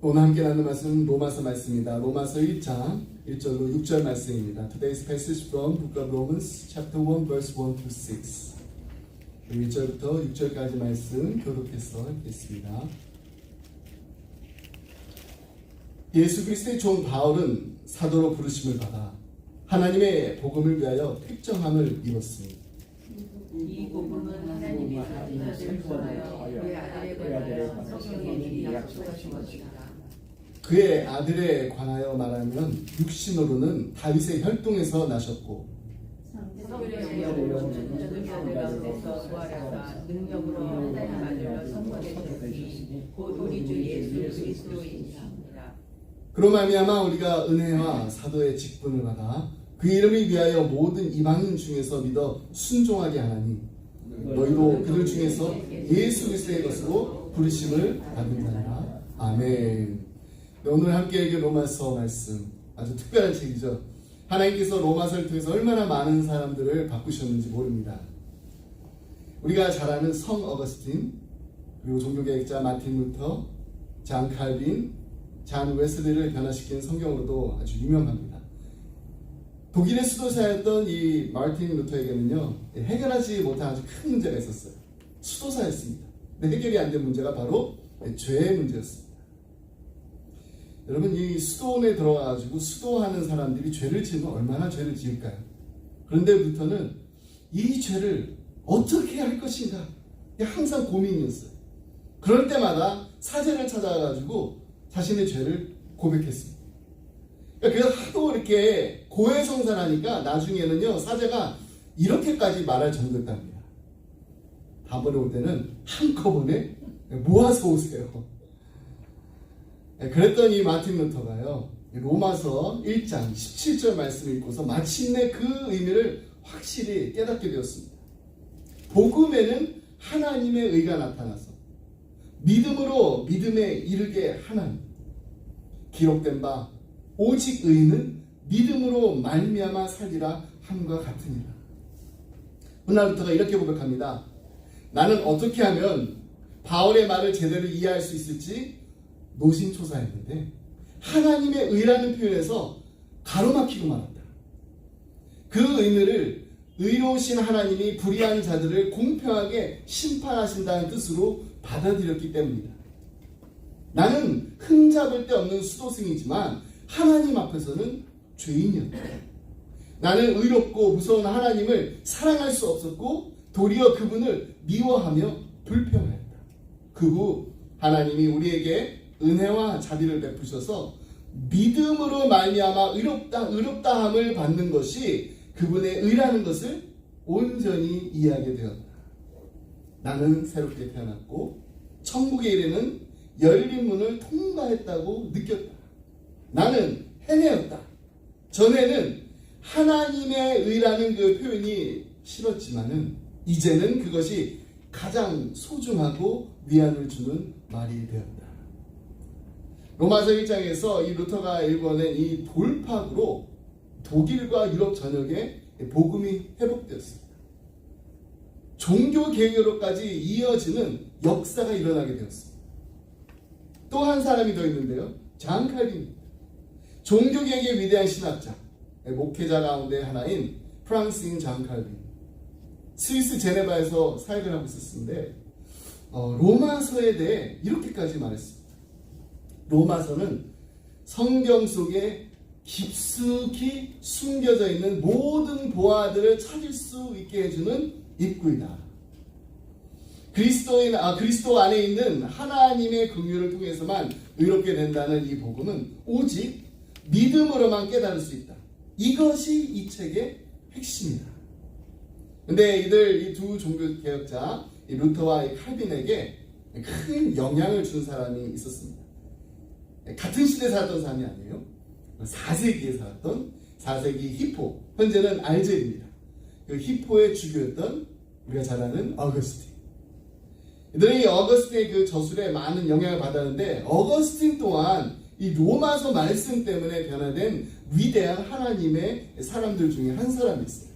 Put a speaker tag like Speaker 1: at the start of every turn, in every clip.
Speaker 1: 오늘 함께 나눈 말씀은 로마서 말씀입니다. 로마서 1장 1절로 6절 말씀입니다. Today's passage from Book of Romans, chapter 1, verse 1 to 6. 1절부터 6절까지 말씀 교독해서 읽겠습니다. 예수 그리스도의 종 바울은 사도로 부르심을 받아 하나님의 복음을 위하여 택정함을 입었습니다.
Speaker 2: 이 복음은 하나님이 사도들을 통하여 그의 아들에 관하여 성경에 미리 약속하신 것이다.
Speaker 1: 그의 아들에 관하여 말하면 육신으로는 다윗의 혈통에서 나셨고
Speaker 2: 성령의 영혼은 자들 가운데서 부활하사 능력으로 하나님 아들로 선포되셨으니 곧 우리 주 예수 그리스도이십니다.
Speaker 1: 그로 말미암아 우리가 은혜와 사도의 직분을 받아 그 이름을 위하여 모든 이방인 중에서 믿어 순종하게 하나니 너희도 그들 중에서 예수 그리스도의 것으로 부르심을 받은 자라. 아멘. 오늘 함께 읽은 로마서 말씀 아주 특별한 책이죠. 하나님께서 로마서를 통해서 얼마나 많은 사람들을 바꾸셨는지 모릅니다. 우리가 잘 아는 성 어거스틴, 그리고 종교개혁자 마틴 루터, 잔 칼빈, 잔 웨슬리를 변화시킨 성경으로도 아주 유명합니다. 독일의 수도사였던 이 마틴 루터에게는요, 해결하지 못한 아주 큰 문제가 있었어요. 수도사였습니다. 근데 해결이 안 된 문제가 바로 죄의 문제였습니다. 여러분, 이 수도원에 들어가가지고 수도하는 사람들이 죄를 지으면 얼마나 죄를 지을까요? 그런데 루터는 이 죄를 어떻게 할 것인가? 항상 고민이었어요. 그럴 때마다 사제를 찾아가지고 자신의 죄를 고백했습니다. 그래서 하도 이렇게 고해성사하니까 나중에는요, 사제가 이렇게까지 말할 정도였답니다. 다음번에 올 때는 한꺼번에 모아서 오세요. 그랬더니 마틴 루터가요, 로마서 1장 17절 말씀을 읽고서 마침내 그 의미를 확실히 깨닫게 되었습니다. 복음에는 하나님의 의가 나타나서 믿음으로 믿음에 이르게 하나님, 기록된 바 오직 의는 믿음으로 말미암아 살리라 함과 같으니라. 훗날 루터가 이렇게 고백합니다. 나는 어떻게 하면 바울의 말을 제대로 이해할 수 있을지 노심초사했는데 하나님의 의라는 표현에서 가로막히고 말았다. 그 의미를 의로우신 하나님이 불의한 자들을 공평하게 심판하신다는 뜻으로 받아들였기 때문이다. 나는 흠잡을 데 없는 수도승이지만 하나님 앞에서는 죄인이었다. 나는 의롭고 무서운 하나님을 사랑할 수 없었고 도리어 그분을 미워하며 불평하였다. 그 후 하나님이 우리에게 은혜와 자비를 베푸셔서 믿음으로 말미암아 의롭다함을 받는 것이 그분의 의라는 것을 온전히 이해하게 되었다. 나는 새롭게 태어났고 천국에 이르는 열린 문을 통과했다고 느꼈다. 나는 해내었다. 전에는 하나님의 의라는 그 표현이 싫었지만은 이제는 그것이 가장 소중하고 위안을 주는 말이 되었다. 로마서 1장에서 이 루터가 일궈낸 이 돌파구로 독일과 유럽 전역에 복음이 회복되었습니다. 종교 개혁으로까지 이어지는 역사가 일어나게 되었습니다. 또 한 사람이 더 있는데요. 잔 칼빈, 종교 개혁의 위대한 신학자, 목회자 가운데 하나인 프랑스인 잔 칼빈, 스위스 제네바에서 사역을 하고 있었는데 로마서에 대해 이렇게까지 말했습니다. 로마서는 성경 속에 깊숙이 숨겨져 있는 모든 보화들을 찾을 수 있게 해주는 입구이다. 그리스도 안에 있는 하나님의 긍휼을 통해서만 의롭게 된다는 이 복음은 오직 믿음으로만 깨달을 수 있다. 이것이 이 책의 핵심이다. 근데 이 두 종교 개혁자, 이 루터와 이 칼빈에게 큰 영향을 준 사람이 있었습니다. 같은 시대에 살았던 사람이 아니에요. 4세기에 살았던 4세기 히포, 현재는 알제리입니다. 그 히포의 주교였던 우리가 잘 아는 어거스틴. 이들이 어거스틴의 그 저술에 많은 영향을 받았는데 어거스틴 또한 이 로마서 말씀 때문에 변화된 위대한 하나님의 사람들 중에 한 사람이 있어요.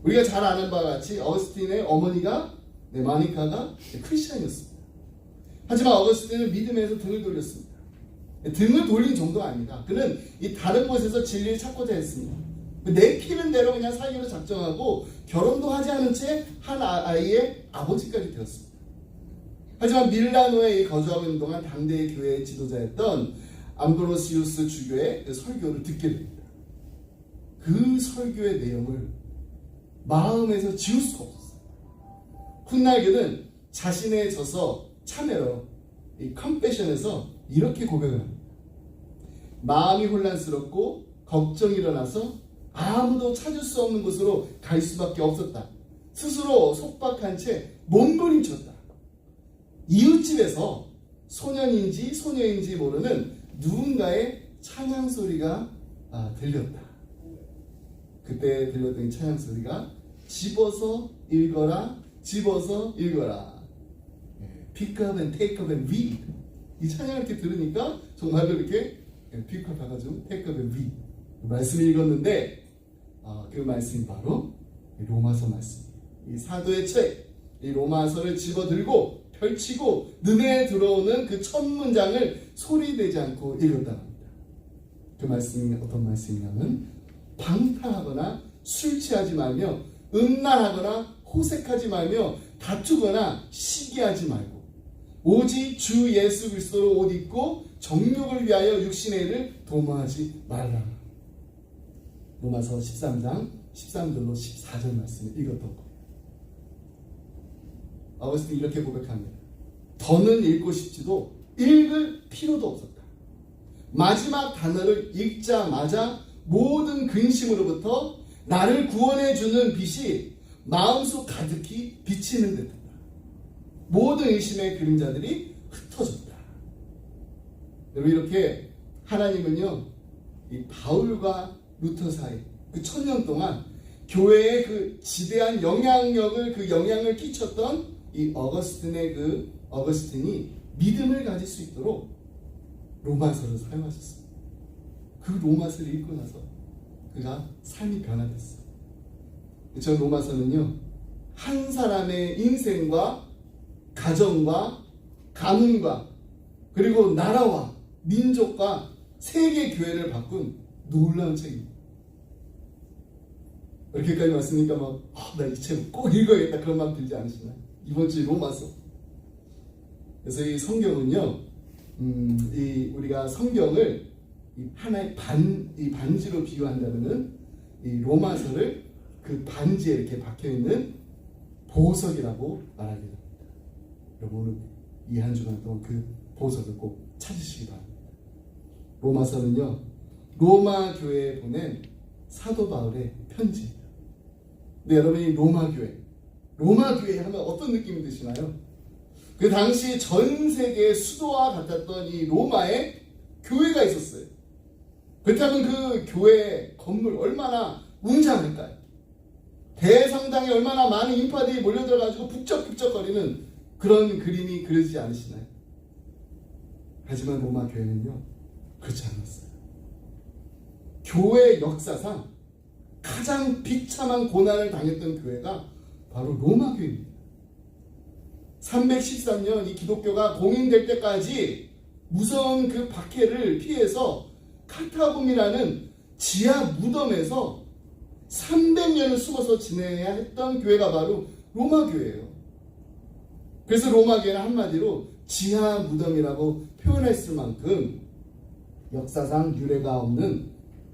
Speaker 1: 우리가 잘 아는 바와 같이 어거스틴의 어머니가 마니카가 크리스찬이었습니다. 하지만 어거스틴은 믿음에서 등을 돌렸습니다. 등을 돌린 정도가 아닙니다. 그는 이 다른 곳에서 진리를 찾고자 했습니다. 내키는 대로 그냥 살기로 작정하고 결혼도 하지 않은 채 한 아이의 아버지까지 되었습니다. 하지만 밀라노에 거주하고 있는 동안 당대의 교회의 지도자였던 암브로시우스 주교의 설교를 듣게 됩니다. 그 설교의 내용을 마음에서 지울 수가 없었어요. 훗날 그는 자신의 저서 참회로 이 컴패션에서 이렇게 고백을 합니다. 마음이 혼란스럽고 걱정이 일어나서 아무도 찾을 수 없는 곳으로 갈 수밖에 없었다. 스스로 속박한 채 몸부림쳤다. 이웃집에서 소년인지 소녀인지 모르는 누군가의 찬양 소리가 들렸다. 그때 들렸던 찬양 소리가 집어서 읽어라, 집어서 읽어라. Pick up and take up and read. 이 찬양을 이렇게 들으니까 정말로 이렇게 pick up 해가지고 take up and read 말씀을 읽었는데 그 말씀이 바로 로마서 말씀이에요. 이 사도의 책, 이 로마서를 집어들고 펼치고 눈에 들어오는 그 첫 문장을 소리내지 않고 읽었다고 합니다. 그 말씀이 어떤 말씀이냐면 방탕하거나 술 취하지 말며 음란하거나 호색하지 말며 다투거나 시기하지 말고 오직 주 예수 그리스도로 옷 입고 정욕을 위하여 육신의 일을 도모하지 말라. 로마서 13장 13절로 14절 말씀을 읽었던 거예요. 아우구스틴이 이렇게 고백합니다. 더는 읽고 싶지도 읽을 필요도 없었다. 마지막 단어를 읽자마자 모든 근심으로부터 나를 구원해 주는 빛이 마음속 가득히 비치는 듯하다. 모든 의심의 그림자들이 흩어졌다. 여러분, 이렇게 하나님은요, 이 바울과 루터 사이 그 1000년 동안 교회의 그 지대한 영향력을 그 영향을 끼쳤던 이 어거스틴이 믿음을 가질 수 있도록 로마서를 사용하셨습니다. 그 로마서를 읽고 나서 그가 삶이 변화됐어요. 저 로마서는요, 한 사람의 인생과 가정과 가문과 그리고 나라와 민족과 세계 교회를 바꾼 놀라운 책입니다. 이렇게까지 왔으니까 나 이 책 꼭 읽어야겠다 그런 마음 들지 않으시나요? 이번 주 로마서. 그래서 이 성경은요, 우리가 성경을 하나의 반지로 비유한다면은 이 로마서를 그 반지에 이렇게 박혀 있는 보석이라고 말하게 됩니다. 여러분은 이 한 주간 동안 그 보석을 꼭 찾으시기 바랍니다. 로마서는요, 로마 교회에 보낸 사도 바울의 편지입니다. 근데 여러분이 로마 교회 하면 어떤 느낌이 드시나요? 그 당시 전 세계의 수도와 같았던 이 로마에 교회가 있었어요. 그렇다면 그 교회 건물 얼마나 웅장할까요? 대성당에 얼마나 많은 인파들이 몰려들어가지고 북적북적거리는 그런 그림이 그려지지 않으시나요? 하지만 로마 교회는요, 그렇지 않았어요. 교회 역사상 가장 비참한 고난을 당했던 교회가 바로 로마 교회입니다. 313년 이 기독교가 공인될 때까지 무서운 그 박해를 피해서 카타콤이라는 지하 무덤에서 300년을 숨어서 지내야 했던 교회가 바로 로마 교회예요. 그래서 로마 교회는 한마디로 지하 무덤이라고 표현했을 만큼 역사상 유례가 없는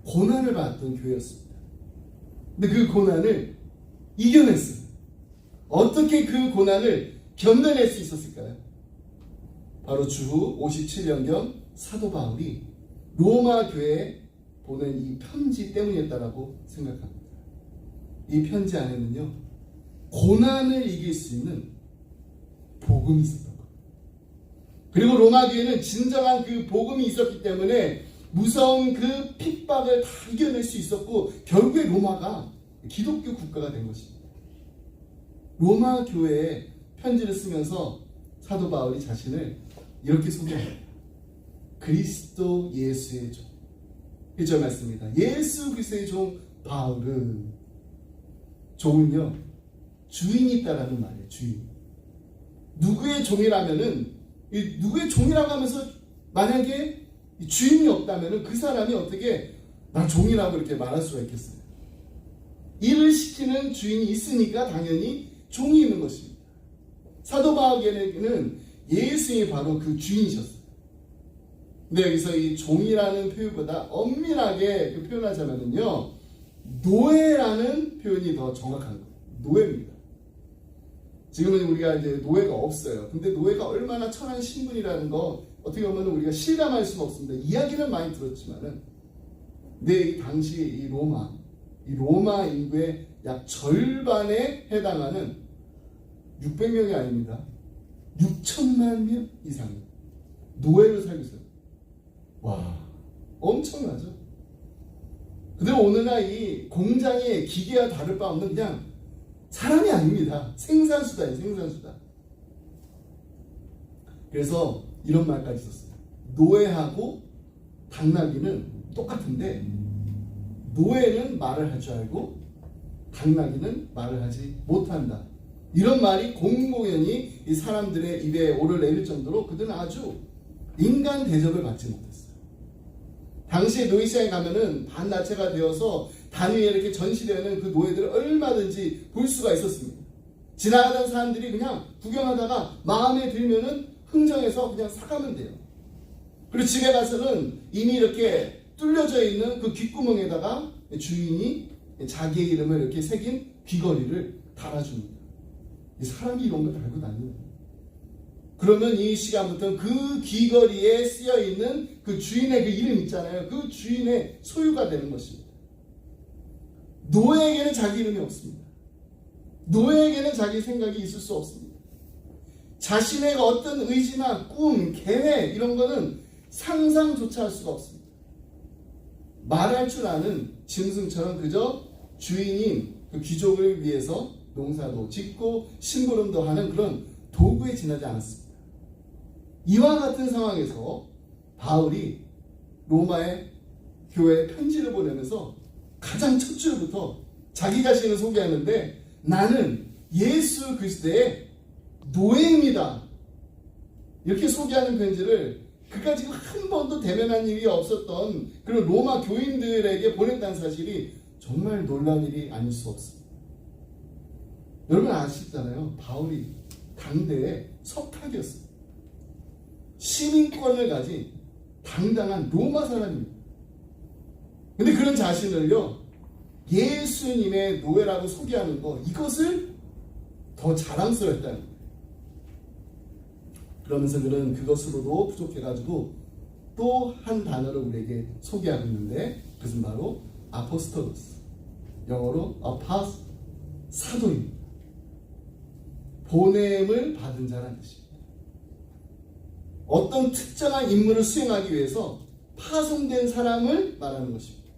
Speaker 1: 고난을 받았던 교회였습니다. 근데 그 고난을 이겨냈어요. 어떻게 그 고난을 견뎌낼 수 있었을까요? 바로 주후 57년경 사도 바울이 로마 교회에 보낸 이 편지 때문이었다라고 생각합니다. 이 편지 안에는요, 고난을 이길 수 있는 복음이 있었던 거예요. 그리고 로마 교회는 진정한 그 복음이 있었기 때문에 무서운 그 핍박을 다 이겨낼 수 있었고 결국에 로마가 기독교 국가가 된 것입니다. 로마 교회에 편지를 쓰면서 사도 바울이 자신을 이렇게 소개합니다. 그리스도 예수의 종. 1절 말씀입니다. 예수 그리스도의 종 바울은, 종은요, 주인이 있다라는 말이에요. 주인. 누구의 종이라면은, 누구의 종이라고 하면서 만약에 이 주인이 없다면 그 사람이 어떻게 난 종이라고 이렇게 말할 수가 있겠어요? 일을 시키는 주인이 있으니까 당연히 종이 있는 것입니다. 사도 바울에게는 예수님이 바로 그 주인이셨어요. 근데 여기서 이 종이라는 표현보다 엄밀하게 그 표현하자면요, 노예라는 표현이 더 정확한 거예요. 노예입니다. 지금은 우리가 이제 노예가 없어요. 근데 노예가 얼마나 천한 신분이라는 거 어떻게 보면 우리가 실감할 수는 없습니다. 이야기는 많이 들었지만은, 근데 이 당시 이 로마 인구의 약 절반에 해당하는 600명이 아닙니다. 6천만 명 이상 노예로 살고 있어요. 와, 엄청나죠? 근데 오늘날 이 공장의 기계와 다를 바 없는 그냥 사람이 아닙니다. 생산수다예요, 생산수다. 그래서 이런 말까지 썼어요. 노예하고 당나귀는 똑같은데, 노예는 말을 할 줄 알고 당나귀는 말을 하지 못한다. 이런 말이 공공연히 이 사람들의 입에 오르내릴 정도로 그들은 아주 인간 대접을 받지 못했어요. 당시에 노예시장에 가면은 반나체가 되어서 단 위에 이렇게 전시되는 그 노예들을 얼마든지 볼 수가 있었습니다. 지나가던 사람들이 그냥 구경하다가 마음에 들면은 흥정해서 그냥 사가면 돼요. 그리고 집에 가서는 이미 이렇게 뚫려져 있는 그 귓구멍에다가 주인이 자기의 이름을 이렇게 새긴 귀걸이를 달아줍니다. 이 사람이 이런 걸 달고 다니는 거예요. 그러면 이 시간부터는 그 귀걸이에 쓰여 있는 그 주인의 그 이름 있잖아요. 그 주인의 소유가 되는 것입니다. 노예에게는 자기 이름이 없습니다. 노예에게는 자기 생각이 있을 수 없습니다. 자신의 어떤 의지나 꿈, 계획 이런 거는 상상조차 할 수가 없습니다. 말할 줄 아는 짐승처럼 그저 주인인 그 귀족을 위해서 농사도 짓고 심부름도 하는 그런 도구에 지나지 않았습니다. 이와 같은 상황에서 바울이 로마의 교회에 편지를 보내면서 가장 첫 줄부터 자기 자신을 소개하는데, 나는 예수 그리스도의 노예입니다. 이렇게 소개하는 편지를 그까지 한 번도 대면한 일이 없었던 그런 로마 교인들에게 보냈다는 사실이 정말 놀라운 일이 아닐 수 없습니다. 여러분 아시잖아요. 바울이 당대의 석탁이었습니다. 시민권을 가진 당당한 로마 사람입니다. 근데 그런 자신을요, 예수님의 노예라고 소개하는 거, 이것을 더 자랑스러웠다는 거예요. 그러면서 그는 그것으로도 부족해가지고 또 한 단어를 우리에게 소개하고 있는데, 그것은 바로 아포스톨로스, 영어로 아파스, 사도입니다. 보냄을 받은 자라는 뜻입니다. 어떤 특정한 임무를 수행하기 위해서 파송된 사람을 말하는 것입니다.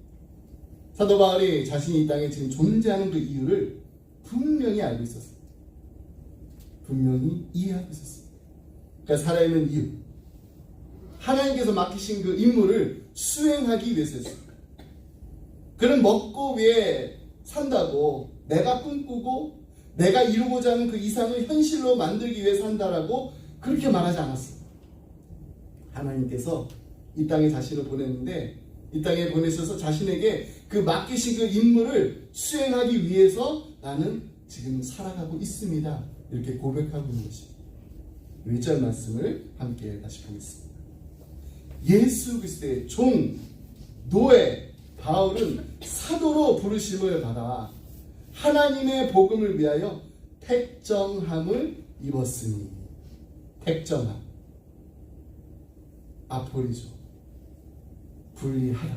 Speaker 1: 사도 바울이 자신이 이 땅에 지금 존재하는 그 이유를 분명히 알고 있었습니다. 분명히 이해하고 있었습니다. 그러니까 살아있는 이유, 하나님께서 맡기신 그 임무를 수행하기 위해서였습니다. 그는 먹고 위에 산다고, 내가 꿈꾸고 내가 이루고자 하는 그 이상을 현실로 만들기 위해 산다라고 그렇게 말하지 않았습니다. 하나님께서 이 땅에 자신을 보냈는데, 이 땅에 보내셔서 자신에게 그 맡기신 그 임무를 수행하기 위해서 나는 지금 살아가고 있습니다. 이렇게 고백하고 있는 것입니다. 1절 말씀을 함께 다시 보겠습니다. 예수 그리스도의 종, 노예 바울은 사도로 부르심을 받아 하나님의 복음을 위하여 택정함을 입었으니, 택정함, 아포리조, 분리하다,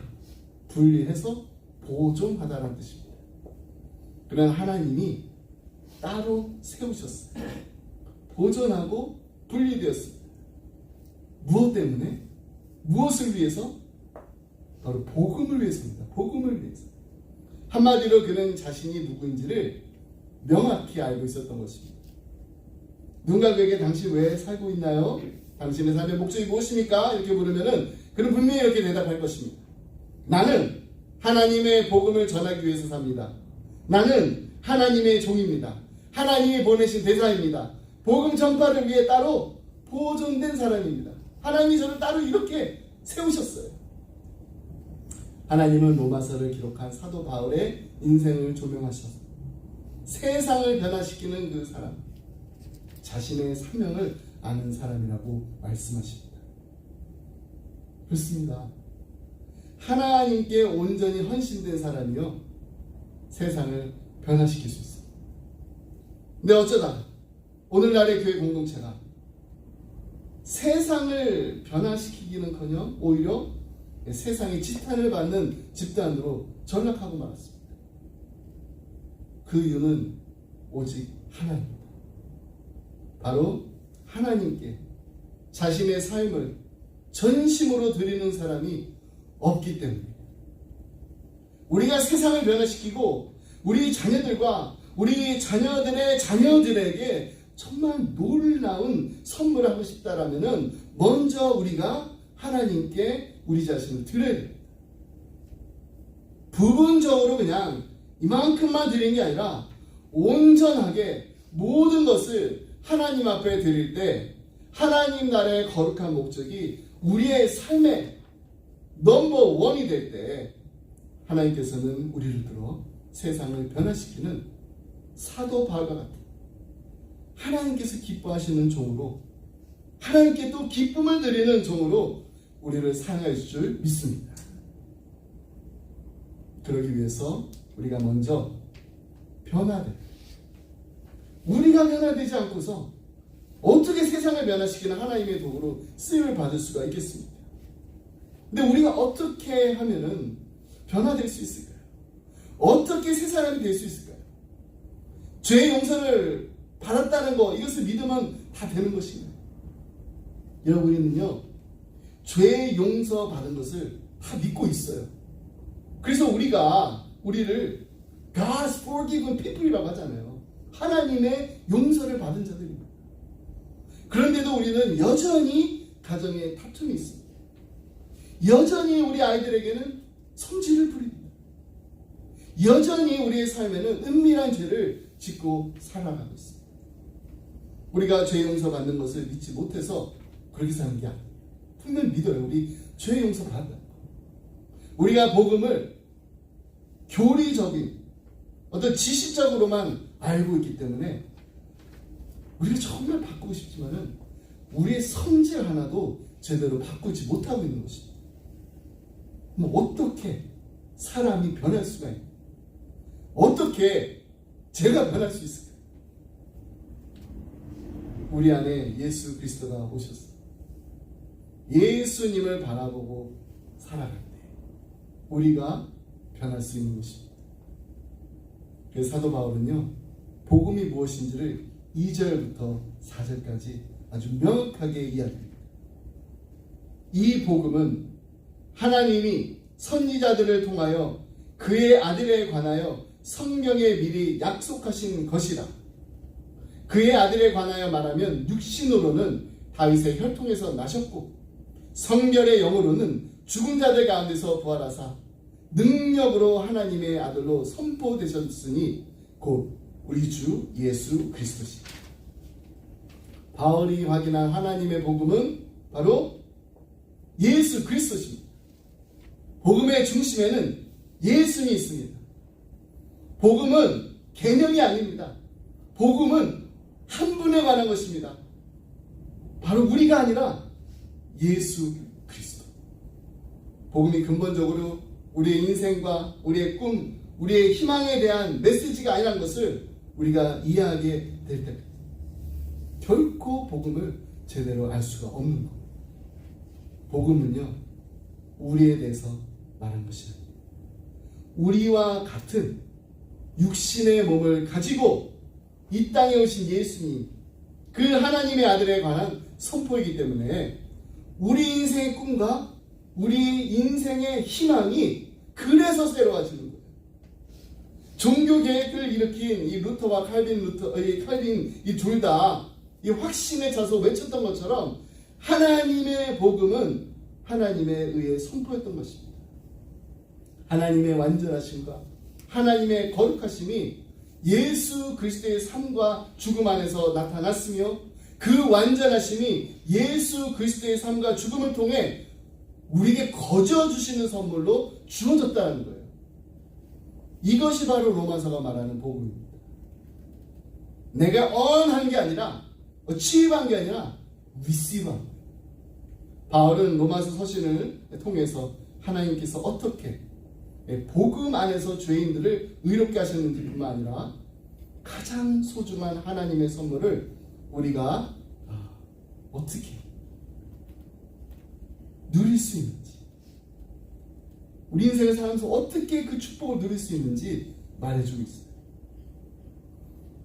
Speaker 1: 분리해서 보존하다라는 뜻입니다. 그러나 하나님이 따로 세우셨어요. 보존하고 분리되었습니다. 무엇 때문에? 무엇을 위해서? 바로 복음을 위해서입니다. 복음을 위해서. 한마디로 그는 자신이 누구인지를 명확히 알고 있었던 것입니다. 누군가 그에게 당신 왜 살고 있나요? 당신의 삶의 목적이 무엇입니까? 이렇게 물으면은 그는 분명히 이렇게 대답할 것입니다. 나는 하나님의 복음을 전하기 위해서 삽니다. 나는 하나님의 종입니다. 하나님이 보내신 대사입니다. 복음 전파를 위해 따로 보존된 사람입니다. 하나님이 저를 따로 이렇게 세우셨어요. 하나님은 로마서를 기록한 사도 바울의 인생을 조명하셔서 세상을 변화시키는 그 사람, 자신의 사명을 아는 사람이라고 말씀하십니다. 그렇습니다. 하나님께 온전히 헌신된 사람이요 세상을 변화시킬 수 있어요. 근데 어쩌다 오늘날의 교회 공동체가 세상을 변화시키기는커녕 오히려 세상의 지탄을 받는 집단으로 전락하고 말았습니다. 그 이유는 오직 하나님입니다. 바로 하나님께 자신의 삶을 전심으로 드리는 사람이 없기 때문입니다. 우리가 세상을 변화시키고 우리 자녀들과 우리 자녀들의 자녀들에게 정말 놀라운 선물을 하고 싶다라면은 먼저 우리가 하나님께 우리 자신을 드려야 됩니다. 부분적으로 그냥 이만큼만 드리는 게 아니라 온전하게 모든 것을 하나님 앞에 드릴 때 하나님 나라의 거룩한 목적이 우리의 삶의 넘버원이 될 때 하나님께서는 우리를 들어 세상을 변화시키는 사도 바울과 같은 하나님께서 기뻐하시는 종으로 하나님께 또 기쁨을 드리는 종으로 우리를 사용할 줄 믿습니다. 그러기 위해서 우리가 먼저 우리가 변화되지 않고서 어떻게 세상을 변화시키는 하나님의 도구로 쓰임을 받을 수가 있겠습니까? 근데 우리가 어떻게 하면은 변화될 수 있을까요? 어떻게 새 사람이 될 수 있을까요? 죄의 용서를 받았다는 거, 이것을 믿으면 다 되는 것인가요? 여러분, 우리는요 죄의 용서 받은 것을 다 믿고 있어요. 그래서 우리를 God's forgiven people이라고 하잖아요. 하나님의 용서를 받은 자들입니다. 그런데도 우리는 여전히 가정에 다툼이 있습니다. 여전히 우리 아이들에게는 성질을 부립니다. 여전히 우리의 삶에는 은밀한 죄를 짓고 살아가고 있습니다. 우리가 죄 용서 받는 것을 믿지 못해서 그렇게 사는 게 아니에요. 분명 믿어요. 우리 죄 용서 받았다. 우리가 복음을 교리적인 어떤 지식적으로만 알고 있기 때문에 우리가 정말 바꾸고 싶지만은 우리의 성질 하나도 제대로 바꾸지 못하고 있는 것입니다. 어떻게 사람이 변할 수가 있나요? 어떻게 제가 변할 수 있을까요? 우리 안에 예수 그리스도가 오셨어요. 예수님을 바라보고 살아갈 때 우리가 변할 수 있는 것입니다. 그래서 사도 바울은요 복음이 무엇인지를 2절부터 4절까지 아주 명확하게 이야기합니다. 이 복음은 하나님이 선지자들을 통하여 그의 아들에 관하여 성경에 미리 약속하신 것이라. 그의 아들에 관하여 말하면 육신으로는 다윗의 혈통에서 나셨고 성결의 영으로는 죽은 자들 가운데서 부활하사 능력으로 하나님의 아들로 선포되셨으니 곧 우리 주 예수 그리스도시다. 바울이 확인한 하나님의 복음은 바로 예수 그리스도십니다. 복음의 중심에는 예수님이 있습니다. 복음은 개념이 아닙니다. 복음은 한 분에 관한 것입니다. 바로 우리가 아니라 예수 그리스도. 복음이 근본적으로 우리의 인생과 우리의 꿈, 우리의 희망에 대한 메시지가 아니라는 것을 우리가 이해하게 될 때 결코 복음을 제대로 알 수가 없는 겁니다. 복음은요 우리에 대해서 말한 것이 아닙니다. 우리와 같은 육신의 몸을 가지고 이 땅에 오신 예수님, 그 하나님의 아들에 관한 선포이기 때문에 우리 인생의 꿈과 우리 인생의 희망이 그래서 새로워지는 거예요. 종교 개혁을 일으킨 이 루터와 칼빈 이 둘 다 이 확신의 자소 외쳤던 것처럼 하나님의 복음은 하나님에 의해 선포했던 것입니다. 하나님의 완전하심과 하나님의 거룩하심이 예수 그리스도의 삶과 죽음 안에서 나타났으며 그 완전하심이 예수 그리스도의 삶과 죽음을 통해 우리에게 거저 주시는 선물로 주어졌다는 거예요. 이것이 바로 로마서가 말하는 복음입니다. 내가 언한 게 아니라 취입한 게 아니라 리시브한 거예요. 바울은 로마서 서신을 통해서 하나님께서 어떻게 복음 안에서 죄인들을 의롭게 하셨는지 뿐만 아니라 가장 소중한 하나님의 선물을 우리가 어떻게 누릴 수 있는지, 우리 인생을 살면서 어떻게 그 축복을 누릴 수 있는지 말해주고 있어요.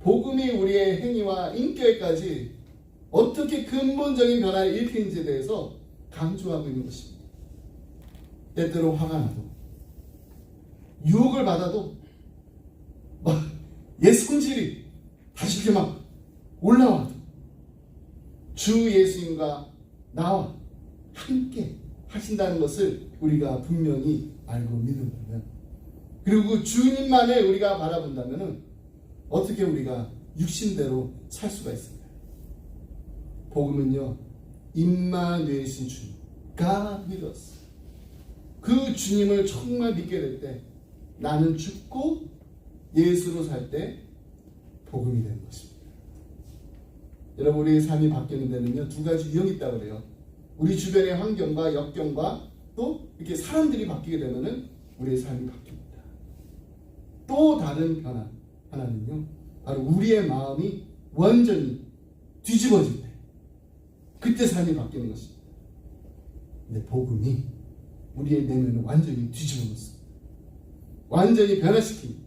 Speaker 1: 복음이 우리의 행위와 인격까지 어떻게 근본적인 변화를 일으키는지에 대해서 강조하고 있는 것입니다. 때때로 화가 나도, 유혹을 받아도 막 옛 성질이 다시 이렇게 막 올라와도 주 예수님과 나와 함께 하신다는 것을 우리가 분명히 알고 믿는다면, 그리고 주님만을 우리가 바라본다면 어떻게 우리가 육신대로 살 수가 있을까요? 복음은요, 임마누엘이신 주님, God with us, 그 주님을 정말 믿게 될 때 나는 죽고 예수로 살 때 복음이 되는 것입니다. 여러분, 우리의 삶이 바뀌는 데는요, 두 가지 유형이 있다고 그래요. 우리 주변의 환경과 역경과 또 이렇게 사람들이 바뀌게 되면은 우리의 삶이 바뀝니다. 또 다른 변화 하나는요, 바로 우리의 마음이 완전히 뒤집어질 때, 그때 삶이 바뀌는 것입니다. 근데 복음이 우리의 내면을 완전히 뒤집어 놓습니다. 완전히 변화시킵니다.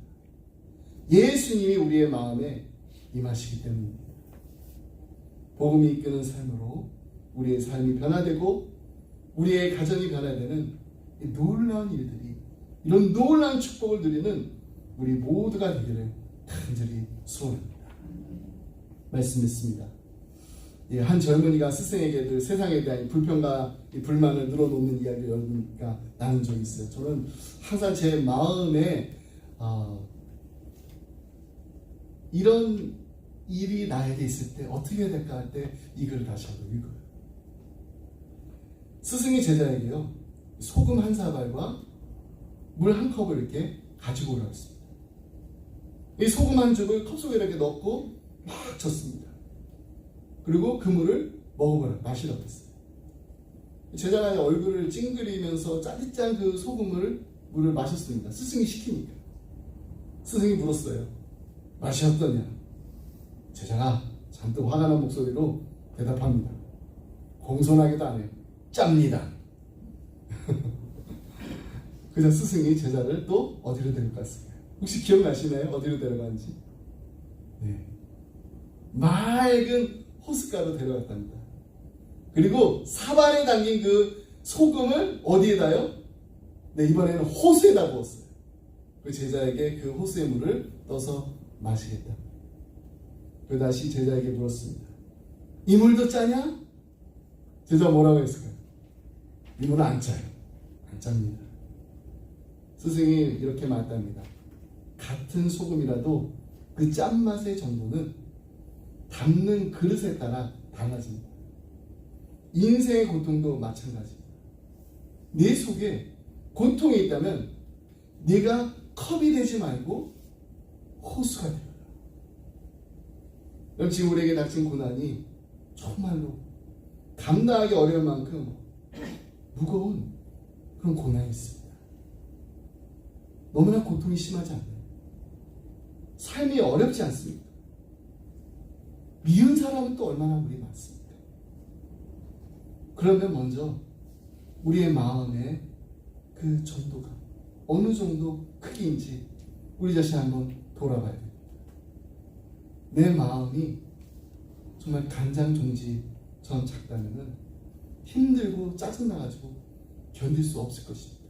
Speaker 1: 예수님이 우리의 마음에 임하시기 때문입니다. 복음이 이끄는 삶으로 우리의 삶이 변화되고 우리의 가정이 변화되는 이 놀라운 일들이, 이런 놀라운 축복을 누리는 우리 모두가 되기를 간절히 소원합니다. 말씀했습니다. 한 젊은이가 스승에게 늘 세상에 대한 불평과 불만을 늘어놓는 이야기를 여러분과 나눈 적이 있어요. 저는 항상 제 마음에 이런 일이 나에게 있을 때 어떻게 해야 될까 할 때 이 글을 다시 한번 읽어요. 스승이 제자에게요, 소금 한 사발과 물 한 컵을 이렇게 가지고 오라고 했습니다. 이 소금 한 줌을 컵 속에 이렇게 넣고 막 젓습니다. 그리고 그 물을 먹어보라, 마시라고 했어요. 제자가 얼굴을 찡그리면서 짜릿짠 그 물을 마셨습니다. 스승이 시키니까. 스승이 물었어요. 맛이 어떠냐? 제자가 잔뜩 화가 난 목소리로 대답합니다. 공손하게도 안 해요. 짭니다. 그래서 스승이 제자를 또 어디로 데려갔을까요? 혹시 기억나시나요? 어디로 데려가는지? 네, 맑은 호숫가로 데려갔답니다. 그리고 사발에 담긴 그 소금을 어디에다요? 네, 이번에는 호수에다 부었어요. 그 제자에게 그 호수의 물을 떠서 마시겠다. 그 다시 제자에게 물었습니다. 이 물도 짜냐? 제자가 뭐라고 했을까요? 이 물은 안 짜요. 안 짭니다. 스승이 이렇게 말합니다. 같은 소금이라도 그 짠맛의 정도는 담는 그릇에 따라 달라집니다. 인생의 고통도 마찬가지입니다. 내 속에 고통이 있다면 네가 컵이 되지 말고 호수가 되어라. 여러분, 지금 우리에게 닥친 고난이 정말로 감당하기 어려울 만큼 무거운 그런 고난이 있습니다. 너무나 고통이 심하지 않나요? 삶이 어렵지 않습니까? 미운 사람은 또 얼마나 우리 많습니까? 그러면 먼저 우리의 마음의 그 정도가 어느 정도 크기인지 우리 자신 한번 돌아봐야 됩니다. 내 마음이 정말 간장종지처럼 작다면 힘들고 짜증나가지고 견딜 수 없을 것입니다.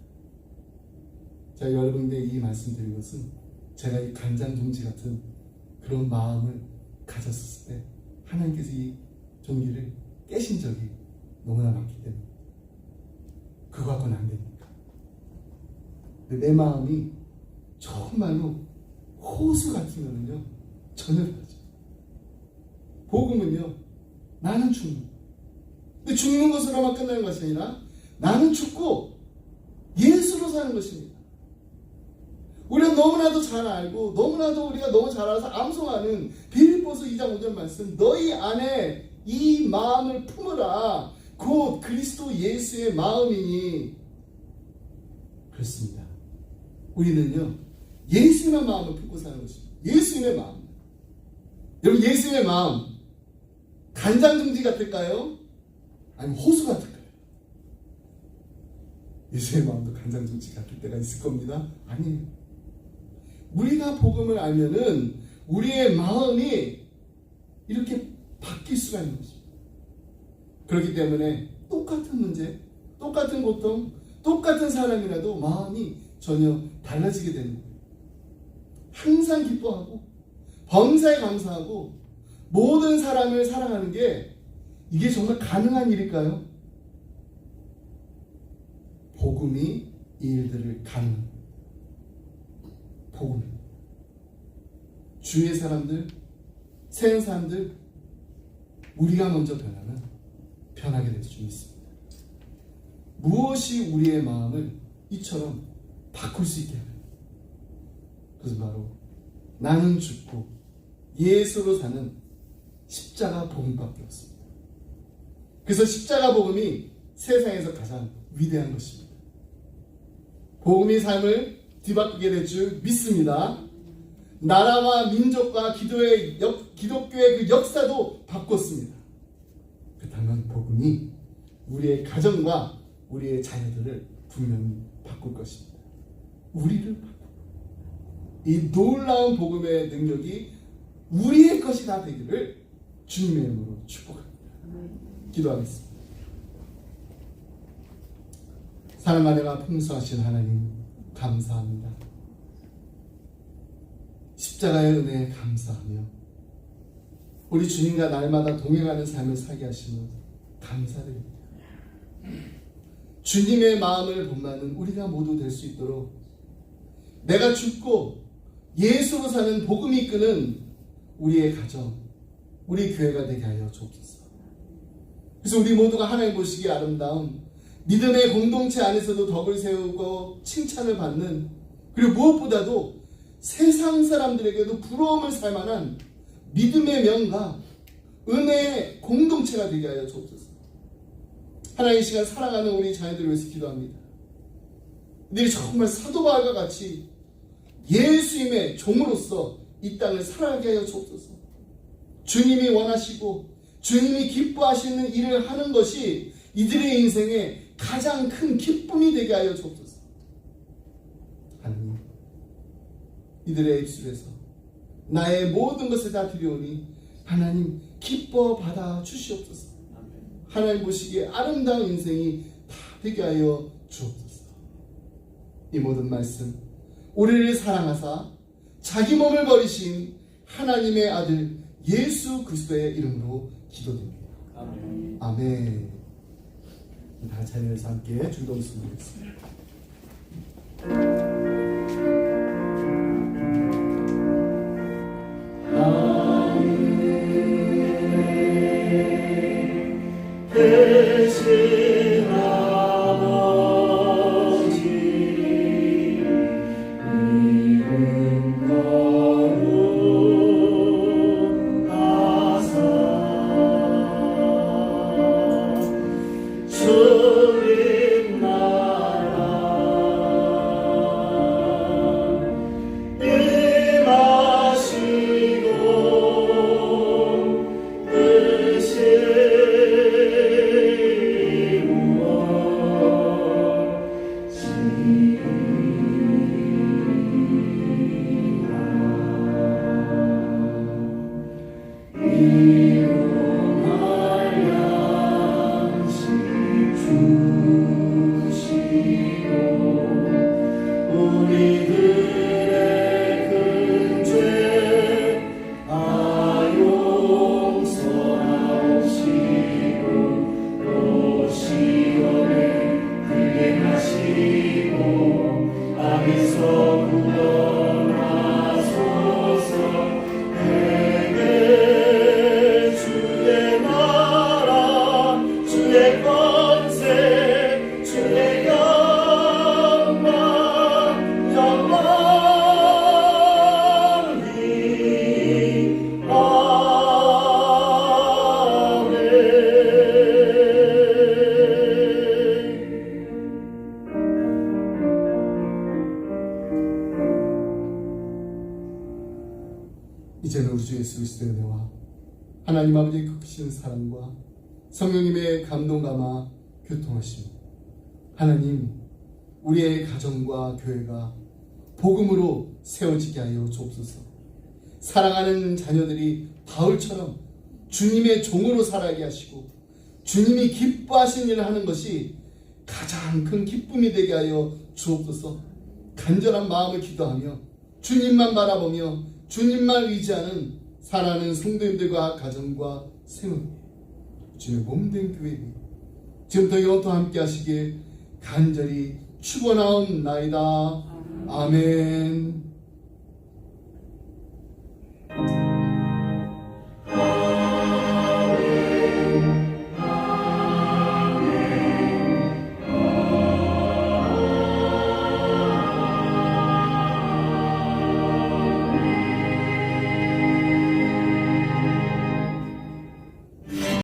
Speaker 1: 제가 여러분들에게 이 말씀 드린 것은 제가 이 간장종지 같은 그런 마음을 가졌을 때 하나님께서 이 종기를 깨신 적이 너무나 많기 때문에 그거 갖고는 안 됩니까? 내 마음이 정말로 호수 같으면요 전혀 다르죠. 복음은요, 나는 죽는, 근데 죽는 것으로만 끝나는 것이 아니라 나는 죽고 예수로 사는 것입니다. 우리가 너무나도 잘 알고 너무나도 우리가 너무 잘 알아서 암송하는 빌립보서 2장 5절 말씀, 너희 안에 이 마음을 품으라 곧 그리스도 예수의 마음이니. 그렇습니다. 우리는요 예수님의 마음을 품고 사는 것입니다. 예수님의 마음. 여러분, 예수님의 마음 간장둥지 같을까요? 아니면 호수 같을까요? 예수의 마음도 간장둥지 같을 때가 있을 겁니다. 아니에요. 우리가 복음을 알면은 우리의 마음이 이렇게 바뀔 수가 있는 것입니다. 그렇기 때문에 똑같은 문제, 똑같은 고통, 똑같은 사람이라도 마음이 전혀 달라지게 되는 거예요. 항상 기뻐하고 범사에 감사하고 모든 사람을 사랑하는 게 이게 정말 가능한 일일까요? 복음이 이 일들을 가능합니다. 복음. 주위의 사람들, 세상 사람들, 우리가 먼저 변하면 변하게 될 수 있습니다. 무엇이 우리의 마음을 이처럼 바꿀 수 있게 합니다. 그것은 바로 나는 죽고 예수로 사는 십자가 복음밖에 없습니다. 그래서 십자가 복음이 세상에서 가장 위대한 것입니다. 복음이 삶을 뒤바꾸게 될 줄 믿습니다. 나라와 민족과 기독교의 그 역사도 바꿨습니다. 그렇다면 복음이 우리의 가정과 우리의 자녀들을 분명히 바꿀 것입니다. 우리를 바꾸고 이 놀라운 복음의 능력이 우리의 것이 다 되기를 주님의 이름으로 축복합니다. 기도하겠습니다. 사랑 은혜가 풍성하신 하나님 감사합니다. 십자가의 은혜에 감사하며 우리 주님과 날마다 동행하는 삶을 살게 하시며 감사드립니다. 주님의 마음을 본받는 우리가 모두 될 수 있도록 내가 죽고 예수로 사는 복음이 이끄는 우리의 가정, 우리 교회가 되게 하여 주옵소서. 그래서 우리 모두가 하나님 보시기에 아름다운 믿음의 공동체 안에서도 덕을 세우고 칭찬을 받는, 그리고 무엇보다도 세상 사람들에게도 부러움을 살 만한 믿음의 명과 은혜의 공동체가 되게 하여 주옵소서. 하나님, 이 시간 사랑하는 우리 자녀들을 위해서 기도합니다. 늘 정말 사도 바울과 같이 예수님의 종으로서 이 땅을 살아가게 하여 주옵소서. 주님이 원하시고 주님이 기뻐하시는 일을 하는 것이 이들의 인생에 가장 큰 기쁨이 되게 하여 주옵소서. 하나님, 이들의 입술에서 나의 모든 것을 다 드리오니 하나님 기뻐 받아 주시옵소서. 하나님 보시기에 아름다운 인생이 다 되게 하여 주옵소서. 이 모든 말씀 우리를 사랑하사 자기 몸을 버리신 하나님의 아들 예수 그리스도의 이름으로 기도드립니다. 아멘. 아멘. 다 같이 하늘에서 함께 주기도 하겠습니다.
Speaker 3: 대신 아버지 이름 거룩하사 주님 나라
Speaker 1: 예수 그리스도의 은혜와 하나님 아버지의 크신 사랑과 성령님의 감동감화 교통하심, 하나님 우리의 가정과 교회가 복음으로 세워지게 하여 주옵소서. 사랑하는 자녀들이 바울처럼 주님의 종으로 살아가게 하시고 주님이 기뻐하신 일을 하는 것이 가장 큰 기쁨이 되게 하여 주옵소서. 간절한 마음을 기도하며 주님만 바라보며 주님만 의지하는 사랑하는 성도님들과 가정과 생활, 주님의 몸된 교회를 지금부터 영원토록 함께 하시길 간절히 축원하옵나이다. 아멘.